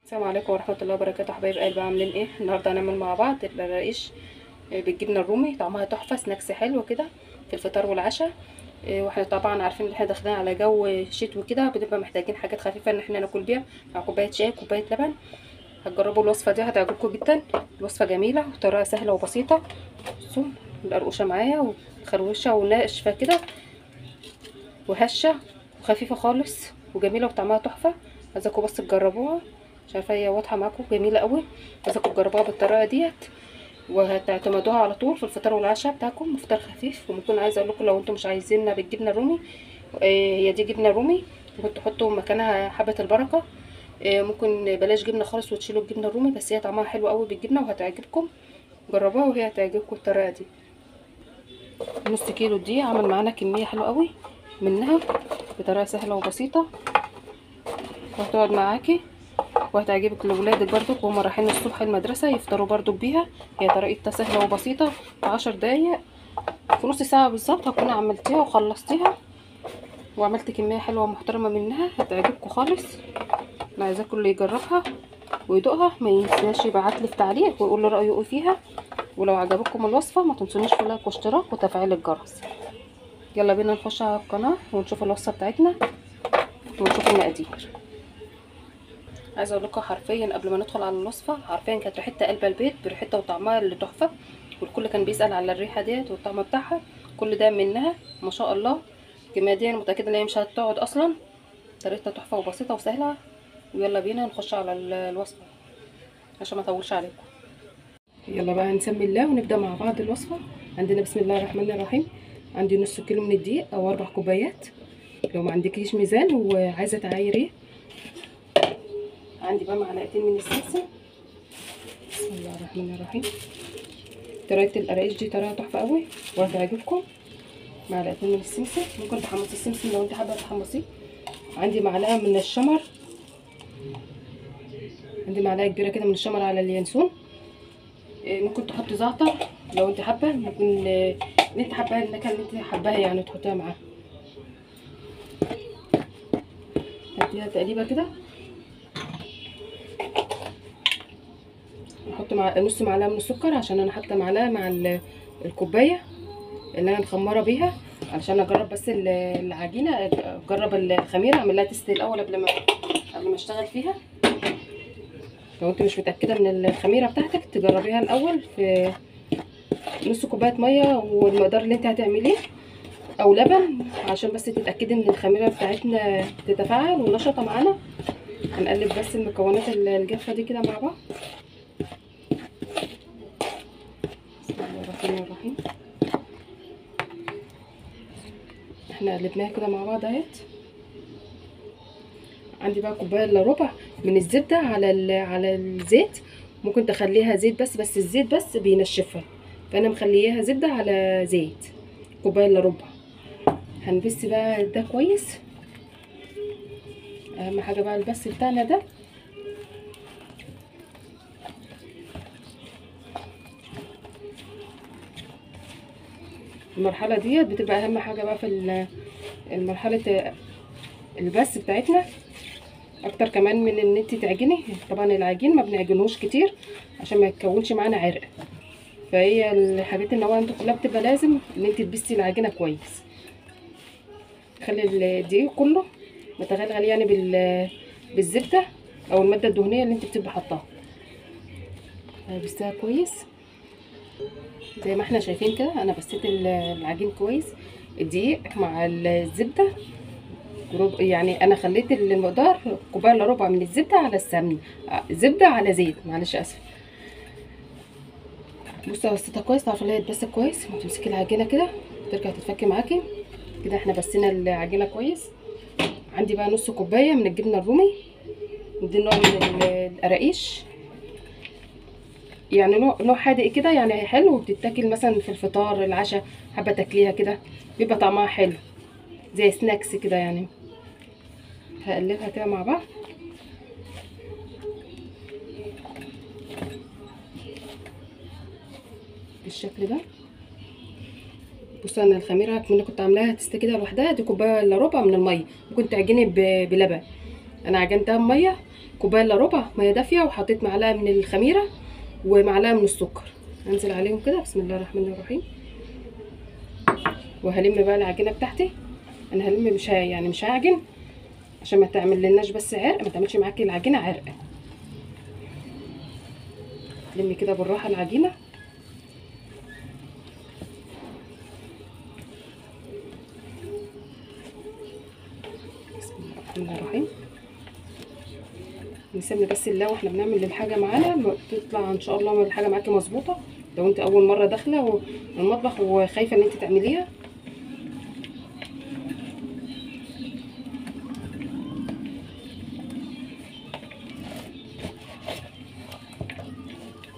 السلام عليكم ورحمة الله وبركاته. حبايب قلبي، عاملين ايه؟ النهارده هنعمل مع بعض الرقاق بالجبنة الرومي. طعمها تحفة، سناكس حلو كده في الفطار والعشاء. واحنا طبعا عارفين ان احنا داخلين على جو شتوي كده، بنبقى محتاجين حاجات خفيفة ان احنا ناكل بيها مع كوباية شاي كوباية لبن. هتجربوا الوصفة دي، هتعجبكم جدا. الوصفة جميلة وطريقة سهلة وبسيطة. بصوا القرقوشة معايا وخروشة وناشفة كده وهشة وخفيفة خالص وجميلة وطعمها تحفة. عايزاكم بس تجربوها، مش عارفه هي واضحه معاكم، جميله قوي. عايزاكم تجربوها بالطريقه ديت وهتعتمدوها على طول في الفطار والعشاء بتاعكم، فطار خفيف. وممكن عايزه اقول لكم لو انتم مش عايزينها بالجبنه الرومي، هي دي جبنه رومي، ممكن تحطوا مكانها حبه البركه. ممكن بلاش جبنه خالص وتشيلوا الجبنه الرومي، بس هي طعمها حلو قوي بالجبنه وهتعجبكم. جربوها وهي هتعجبكم الطريقه دي. نص كيلو دي عمل معانا كميه حلوه قوي منها بطريقه سهله وبسيطه، وهتقعد معاكي وهتعجبك لولادك برضك وهم رايحين الصبح المدرسه يفطروا برضك بيها. هي طريقتها سهله وبسيطه، في 10 دقايق، في نص ساعه بالظبط هكون عملتيها وخلصتيها وعملت كميه حلوه ومحترمه منها، هتعجبكم خالص. انا عايزاكم اللي يجربها ويدوقها ما ينساش يبعتلي في تعليق ويقول لي رايه ايه فيها. ولو عجبكم الوصفه ما تنسونيش في لايك واشتراك وتفعيل الجرس. يلا بينا نخش على القناه ونشوف الوصفه بتاعتنا ونشوف المقادير. عايزه اقول لكم حرفيا قبل ما ندخل على الوصفه، حرفيا كانت ريحتها قلب البيت بريحتها وطعمها اللي تحفه، والكل كان بيسال على الريحه ديت والطعم بتاعها. كل ده منها ما شاء الله. الكميه دي انا متاكده ان هي مش هتقعد اصلا. طريقتها تحفه وبسيطه وسهله. ويلا بينا نخش على الوصفه عشان ما اطولش عليكم. يلا بقى نسمي الله ونبدا مع بعض الوصفه. عندنا بسم الله الرحمن الرحيم. عندي نص كيلو من الدقيق او 4 كوبايات. لو ما عندكيش ميزان وعايزه تعايريه، عندي بقى معلقتين من السمسم. بسم الله الرحمن الرحيم. طريقه القراقيش دي طريقه تحفه قوي وهتعجبكم. معلقتين من السمسم، ممكن تحمصي السمسم لو انت حابه تحمصيه. عندي معلقه من الشمر، عندي معلقه كبيره كده من الشمر على اليانسون. ممكن تحطي زعتر لو انت حابه، ممكن ان انت حابه النكهه اللي انت حباها يعني تحطيها معاها. هديها تقليبه كده. احط نص معلقه من السكر عشان انا حاطه معلقه مع الكوبايه اللي انا مخمره بيها، علشان اجرب بس العجينه، اجرب الخميره، اعمل لها تيست الاول قبل ما اشتغل فيها. لو انت مش متاكده من الخميره بتاعتك تجربيها الاول في نص كوبايه ميه والمقدار اللي انت هتعمليه، او لبن، عشان بس تتاكدي ان الخميره بتاعتنا تتفاعل ونشطه معانا. هنقلب بس المكونات الجافه دي كده مع بعض. بسم الله الرحمن الرحيم. احنا قلبناها كده مع بعض اهيت. عندي بقى كوبايه الا ربع من الزبده على الزيت. ممكن تخليها زيت بس الزيت بس بينشفها، فانا مخلياها زبده على زيت. كوبايه الا ربع. هنبس بقى ده كويس. اهم حاجه بقى البس بتاعنا ده. المرحله ديت بتبقى اهم حاجه بقى في المرحله البس بتاعتنا، اكتر كمان من ان انت تعجني. طبعا العجين ما بنعجنهوش كتير عشان ما يتكونش معانا عرق، فهي الحاجات النوعيه انت كلها بتبقى لازم ان انت تبسي العجينه كويس. خلي الدقيق كله متغلغل يعني بالزبده او الماده الدهنيه اللي انت بتبقى حطاها. بسها كويس زي ما احنا شايفين كده. انا بسيت العجين كويس، الدقيق مع الزبده. يعني انا خليت المقدار كوبايه الا ربع من الزبده على السمن، زبده على زيت، معلش اسف. بصي بسيتها كويس، تعرفي اللي هي تبس كويس وتمسكي العجينه كده ترجع تتفكي معاكي كده. احنا بسينا العجينه كويس. عندي بقى نص كوبايه من الجبنه الرومي، دي نوع من القراقيش، يعني نوع حادق كده، يعني حلو وبتتاكل مثلا في الفطار العشاء، حابه تاكليها كده بيبقى طعمها حلو زي سناكس كده يعني. هقلبها كده مع بعض بالشكل ده. بصوا انا الخميره كمان كنت عاملاها تست كده لوحدها، دي كوبايه الا ربع من الميه. ممكن تعجني بلبن، انا عجنتها بميه كوبايه الا ربع ميه دافيه، وحطيت معلقه من الخميره ومعلقه من السكر. هنزل عليهم كده بسم الله الرحمن الرحيم، وهلم بقى العجينه بتاعتي. انا هلم مش هعجن عشان ما تعمل لناش بس عرق، ما تعملش معاكي العجينه عرق. لمي كده بالراحه العجينه. بسم الله الرحمن الرحيم. نسمي بس الله واحنا بنعمل الحاجه معانا تطلع ان شاء الله الحاجه معاكي مظبوطه. لو انت اول مره داخله المطبخ وخايفه ان انت تعمليها،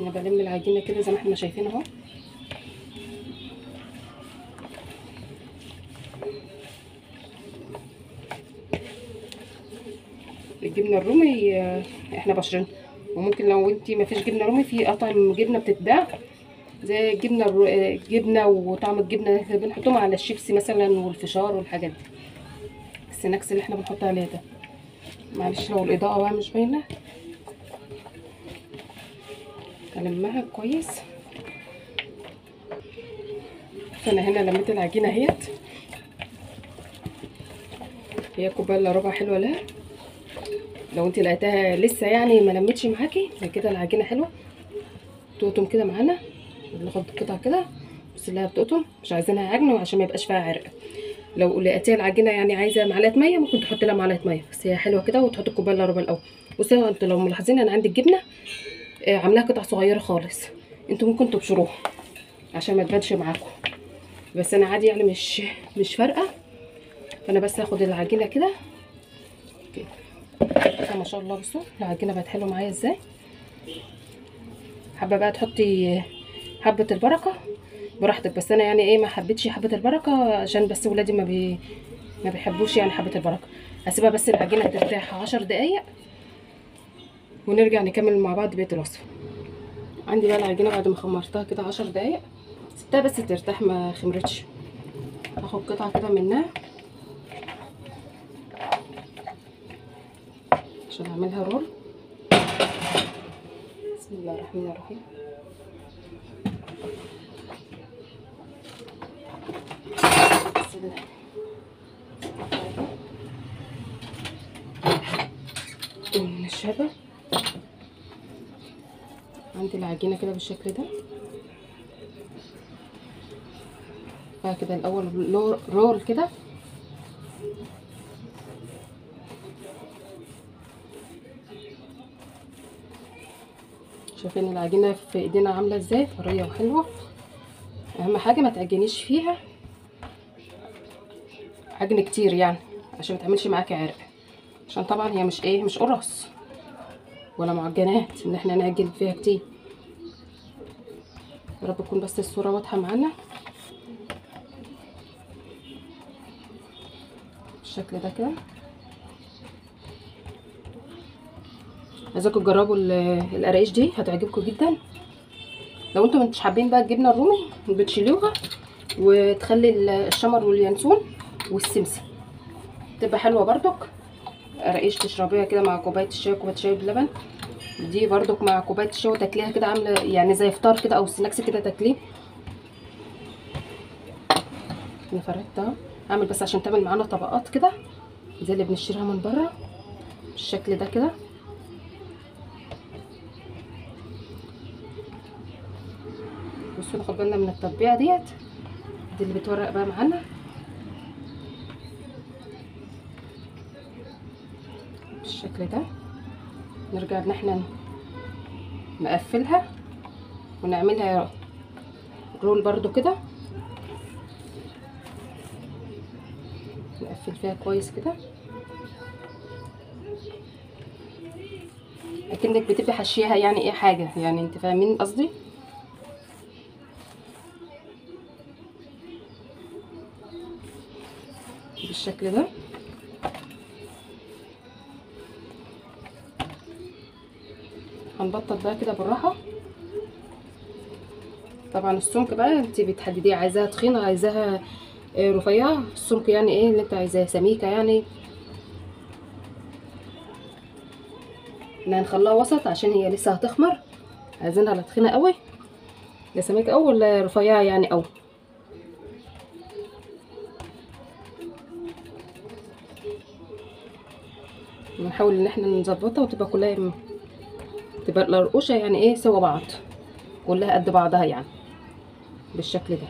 انا بلم العجينه كده زي ما احنا شايفين اهو. الجبنه الرومي احنا بشرين، وممكن لو انت ما فيش جبنه رومي في اطعم جبنه بتتباع زي الجبنه وطعم الجبنه بنحطهم على الشيبسي مثلا والفشار والحاجات دي. السناكس اللي احنا بنحط عليها ده، معلش لو الاضاءه بقى مش باينه. المها كويس. فانا هنا لميت العجينه اهيت، هي كوبايه الا ربع حلوه لها. لو انت لقيتها لسه يعني ما لمتش معاكي كده العجينه حلوه، تقطم كده معانا. ناخد قطعه كده بس اللي بتقطم، مش عايزينها عجن وعشان ما يبقاش فيها عرق. لو لقيتيها العجينه يعني عايزه معلقه ميه ممكن تحطي لها معلقه ميه، بس هي حلوه كده. وتحطي الكوبايه الا ربع الاول. بصوا انتوا لو ملاحظين انا عندي الجبنه عاملاها قطع صغيره خالص، انتوا ممكن تبشروها عشان ما تبانش معاكم، بس انا عادي يعني مش فارقه. فانا بس هاخد العجينه كده ما شاء الله. بصوا العجينه بقت حلوه معايا ازاي. حابه بقى تحطي حبه البركه براحتك، بس انا يعني ايه ما حبيتش حبه البركه عشان بس ولادي ما بيحبوش يعني حبه البركه. هسيبها بس العجينه ترتاح 10 دقايق ونرجع نكمل مع بعض بقيه الوصفه. عندي بقى العجينه بعد ما خمرتها كده 10 دقايق، سبتها بس ترتاح ما خمرتش. هاخد قطعه كده منها عشان اعملها رول. بسم الله الرحمن الرحيم. ونشربها. عندي العجينه كده بالشكل ده. كده الاول رول كده، شايفين العجينه في ايدينا عامله ازاي طريه وحلوه. اهم حاجه ما تعجنيش فيها عجن كتير يعني عشان ما تعملش معاكي عرق، عشان طبعا هي مش قرص ولا معجنات ان احنا نعجن فيها كتير. يا رب تكون بس الصوره واضحه معانا بالشكل ده كده. عايزاكم تجربوا القراقيش دي هتعجبكم جدا. لو انتم مش حابين بقى الجبنه الرومي بتشيلوها وتخلي الشمر واليانسون والسمسم تبقى حلوه بردك. قراقيش تشربيها كده مع كوبايه الشاي، كوبايه شاي بلبن دي بردك مع كوبايه الشاي وتاكليها كده عامله يعني زي فطار كده او سناكس كده تاكليه. انا فردتها اعمل بس عشان تعمل معانا طبقات كده زي اللي بنشتريها من بره بالشكل ده كده. بصوا ناخد بالنا من التطبيعه دي اللي بتورق بقى معانا بالشكل ده. نرجع ان احنا نقفلها ونعملها رول برضو كده، نقفل فيها كويس كده اكنك بتبقي حشيها يعني ايه حاجه، يعني انت فاهمين قصدي. بالشكل ده هنبطط بقى كده بالراحه. طبعا السمك بقى انت بتحدديه، عايزاها تخينه عايزاها رفيعه. السمك يعني ايه اللي انت عايزاه، سميكه يعني. احنا هنخليها وسط عشان هي لسه هتخمر. عايزينها لا تخينه قوي لا سميكه قوي ولا رفيعه يعني قوي. نحاول ان احنا نظبطها وتبقى كلها تبقى القرقوشه يعني ايه سوا بعض، كلها قد بعضها يعني بالشكل ده.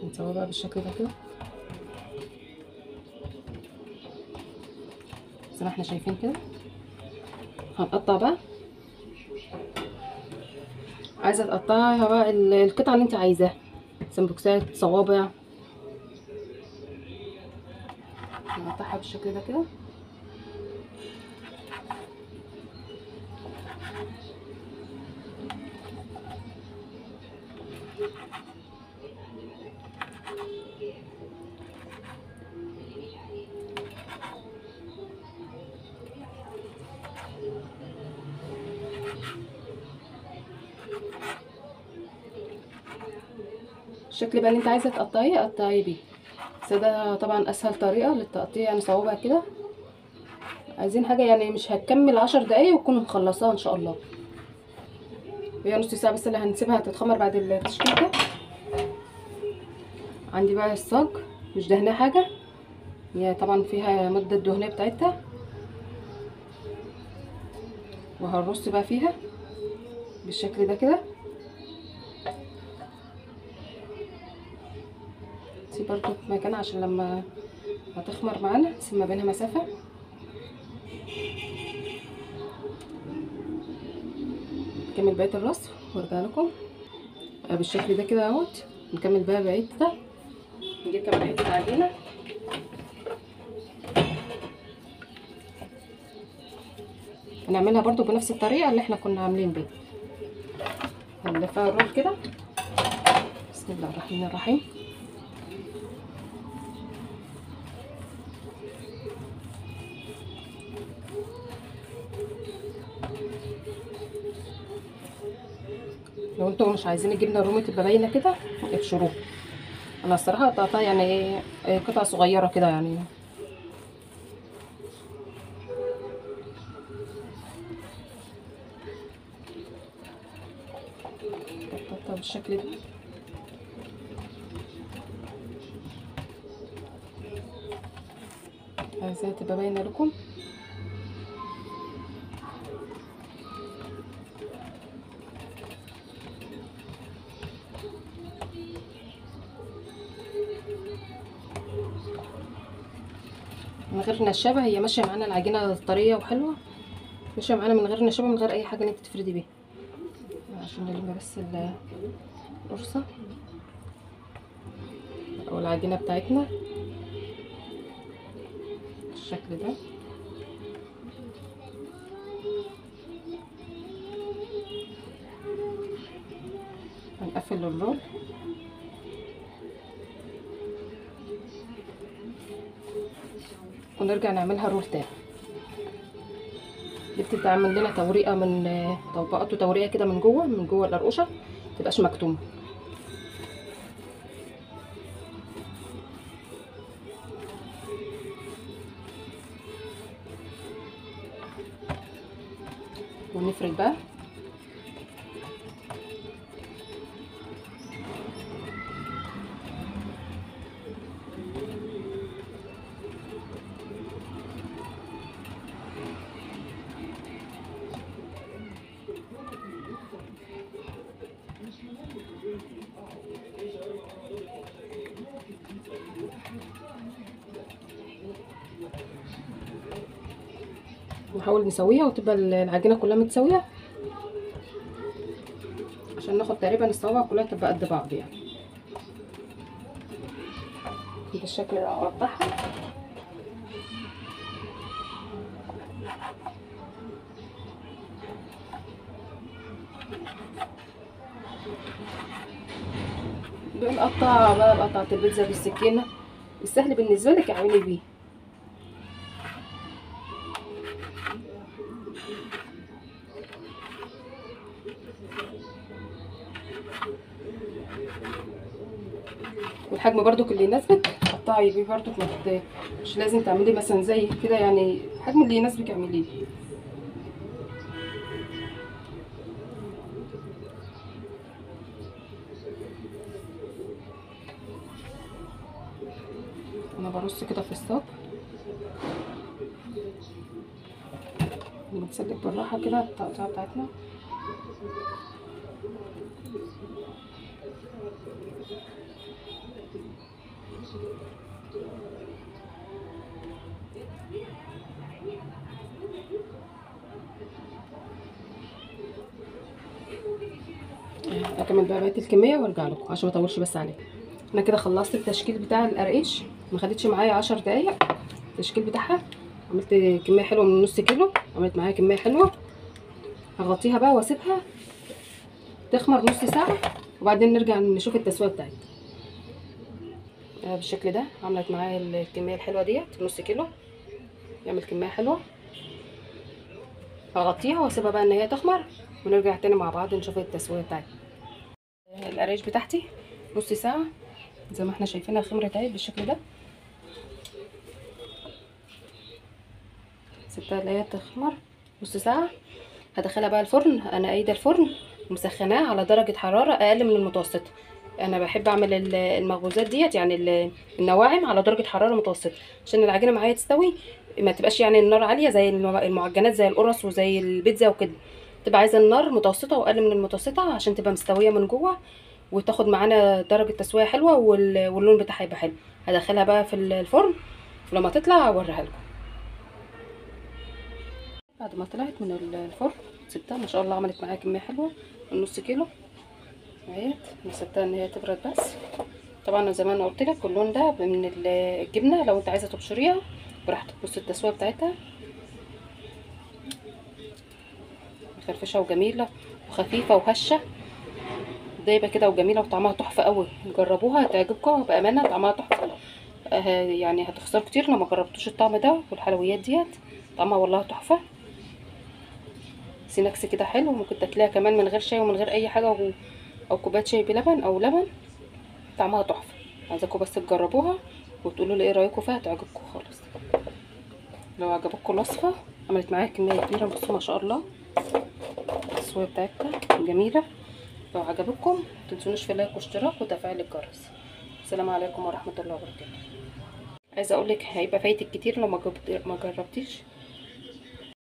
نسويها بقى بالشكل ده كده زي ما احنا شايفين كده. هنقطع بقى، عايزه تقطعيها بقى القطعه اللي انت عايزاها، سمبوكسات صوابع. نقطعها بالشكل ده كده. الشكل بقى اللي انت عايزه تقطعيه قطعيه بيه، بس ده طبعا اسهل طريقه للتقطيع يعني صوابع كده. عايزين حاجه يعني مش هتكمل 10 دقايق وتكونوا مخلصاها ان شاء الله. هي نص ساعه بس اللي هنسيبها تتخمر بعد التشكيل ده. عندي بقى الصاج مش دهناه حاجه، هي طبعا فيها ماده الدهنيه بتاعتها، وهنرص بقى فيها بالشكل ده كده. نسيب برضو في مكان عشان لما هتخمر معانا نسيب ما بينها مسافه. نكمل بقيه الرص وارجع لكم بالشكل ده كده اهوت. نكمل بقى بقيه ده. نجيب كمان حته عجينه هنعملها برضو بنفس الطريقه اللي احنا كنا عاملين بيها. هنلفها الرول كده. بسم الله الرحمن الرحيم. لو انتوا مش عايزين الجبنه الرومي تبقى باينه كده ابشروها. انا الصراحه قطعتها يعني ايه قطع صغيره كده يعني. قطعتها بالشكل ده. عايزاها تبقى باينه لكم. من غير نشابه، هي ماشيه معانا العجينه طريه وحلوه، ماشيه معانا من غير نشابه من غير اي حاجه ان انت تفردي بيها. عشان نلم بس القرصه او العجينه بتاعتنا بالشكل ده. هنقفل الرول ونرجع نعملها رول تاني. دي بتتعمل لنا توريقه من طبقات وتوريقه كده من جوه القرقوشه متبقاش مكتومه. ونفرد بقى. نحاول نسويها وتبقى العجينه كلها متساويه عشان ناخد تقريبا الصوابع كلها تبقى قد بعض يعني بالشكل ده. اقطعها بنقطع بقى بقطعه البيتزا بالسكينه، السهل بالنسبه لك اعملي بيه. الحجم برضو اللي يناسبك قطعي بيه برضو، مش لازم تعملي مثلا زي كده، يعني الحجم اللي يناسبك اعمليه. انا برص كده في الصاج، بنسلك بالراحه كده التقطيعه بتاعتنا. اكمل بقى بقيه الكميه وارجع لكم عشان ما اطولش بس عليكم. انا كده خلصت التشكيل بتاع القرقيش، ما خدتش معايا 10 دقايق التشكيل بتاعها. عملت كميه حلوه من نص كيلو، عملت معايا كميه حلوه. هغطيها بقى واسيبها تخمر نص ساعه، وبعدين نرجع نشوف التسويه بتاعتها. بالشكل ده عملت معايا الكميه الحلوه ديت نص كيلو، يعمل كميه حلوه. هغطيها واسيبها بقى ان هي تخمر، ونرجع تاني مع بعض نشوف التسويه بتاعتها. القريش بتاعتي نص ساعه زي ما احنا شايفينها خمرت اهي بالشكل ده. سبتها اللي هي تخمر نص ساعه. هدخلها بقى الفرن. انا قايده الفرن ومسخناه على درجه حراره اقل من المتوسطه. انا بحب اعمل المخبوزات ديت، يعني النواعم على درجه حراره متوسطه عشان العجينه معايا تستوي، ما تبقاش يعني النار عاليه زي المعجنات زي القرص وزي البيتزا وكده. تبقى عايزه النار متوسطه واقل من المتوسطه عشان تبقى مستويه من جوه وتاخد معانا درجه تسويه حلوه واللون بتاعها يبقى حلو. هدخلها بقى في الفرن ولما تطلع اوريها لكم. بعد ما طلعت من الفرن سبتها، ما شاء الله عملت معايا كميه حلوه من نص كيلو اهيت. انا سبتها ان هي تبرد بس. طبعا زي ما انا قلت لك اللون ده من الجبنه، لو انت عايزه تبشريها براحتك. بص التسويه بتاعتها مفرفشه وجميله وخفيفه وهشه دايبه كده وجميله وطعمها تحفه قوي. جربوها هتعجبكم بامانه، طعمها تحفه. يعني هتخسروا كتير لو ما جربتوش الطعم ده والحلويات ديت، طعمها والله تحفه. سيناكس كده حلو، ممكن تاكليها كمان من غير شاي ومن غير اي حاجه، او كوبايه شاي بلبن او لبن. طعمها تحفه. عايزاكم بس تجربوها وتقولوا لي ايه رايكم فيها، تعجبكم خالص. لو عجبتكم الوصفه، عملت معايا كميه كبيره بصوا ما شاء الله. التسويه بتاعتها جميله. لو عجبتكم متنسونوش في لايك واشتراك وتفعيل الجرس. السلام عليكم ورحمه الله وبركاته. عايزه اقول لك هيبقى فايتك كتير لو ما جربتيش